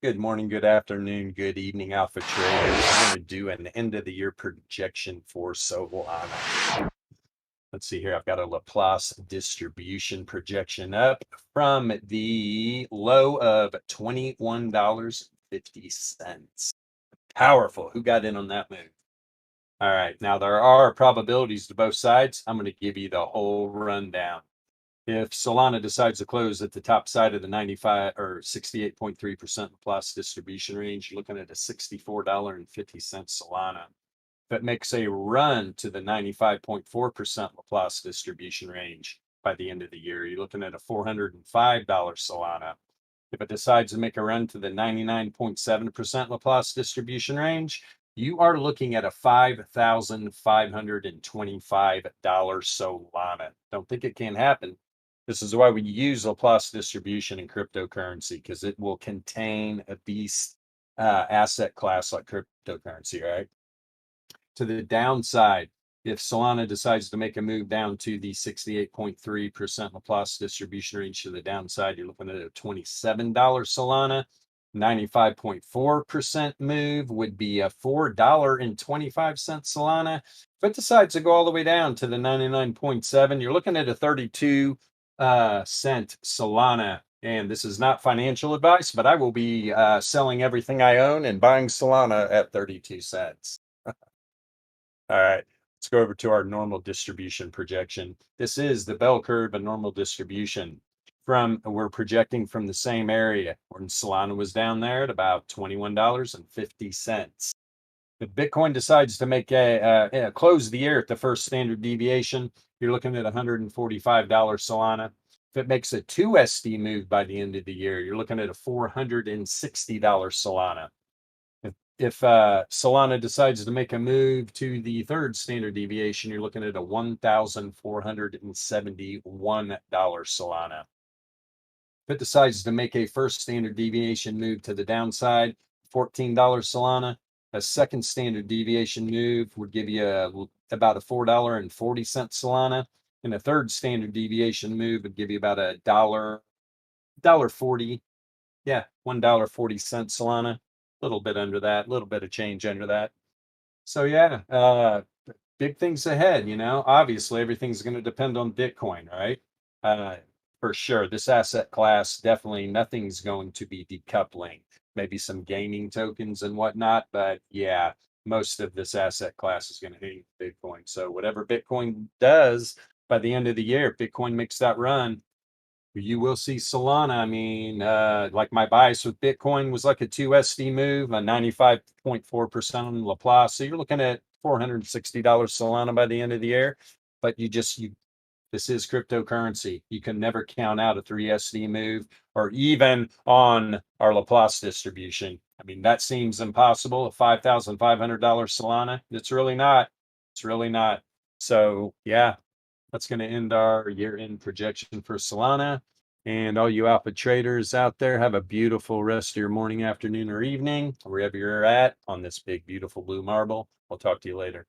Good morning, good afternoon, good evening, Alpha Traders. I'm going to do an end of the year projection for Solana. Let's see here. I've got a Laplace distribution projection up from the low of $21.50. Powerful. Who got in on that move? All right. Now, there are probabilities to both sides. I'm going to give you the whole rundown. If Solana decides to close at the top side of the 95 or 68.3% Laplace distribution range, you're looking at a $64.50 Solana. If it makes a run to the 95.4% Laplace distribution range by the end of the year, you're looking at a $405 Solana. If it decides to make a run to the 99.7% Laplace distribution range, you are looking at a $5,525 Solana. Don't think it can't happen. This is why we use Laplace distribution in cryptocurrency, because it will contain a beast asset class like cryptocurrency, right? To the downside, if Solana decides to make a move down to the 68.3% Laplace distribution range to the downside, you're looking at a $27 Solana. 95.4% move would be a $4.25 Solana. If it decides to go all the way down to the 99.7, you're looking at a 32 cent Solana. And this is not financial advice, but I will be selling everything I own and buying Solana at 32 cents. All right, let's go over to our normal distribution projection. This is the bell curve and normal distribution. We're projecting from the same area when Solana was down there at about $21.50. If Bitcoin decides to make close the year at the first standard deviation, you're looking at $145 Solana. If it makes a 2SD move by the end of the year, you're looking at a $460 Solana. If Solana decides to make a move to the third standard deviation, you're looking at a $1,471 Solana. If it decides to make a first standard deviation move to the downside, $14 Solana. A second standard deviation move would give you about a $4.40 Solana. And a third standard deviation move would give you about a $1.40. Yeah, $1.40 Solana. A little bit under that, a little bit of change under that. So yeah, big things ahead, Obviously, everything's going to depend on Bitcoin, right? For sure, this asset class, definitely nothing's going to be decoupling. Maybe some gaming tokens and whatnot, but yeah, most of this asset class is going to hit Bitcoin. So whatever Bitcoin does by the end of the year, if Bitcoin makes that run, you will see Solana. I mean, like my bias with Bitcoin was like a 2SD move, a 95.4% on Laplace. So you're looking at $460 Solana by the end of the year. But this is cryptocurrency. You can never count out a 3SD move or even on our Laplace distribution. I mean, that seems impossible. A $5,500 Solana. It's really not. It's really not. So yeah, that's going to end our year-end projection for Solana. And all you alpha traders out there, have a beautiful rest of your morning, afternoon, or evening, wherever you're at on this big, beautiful blue marble. I'll talk to you later.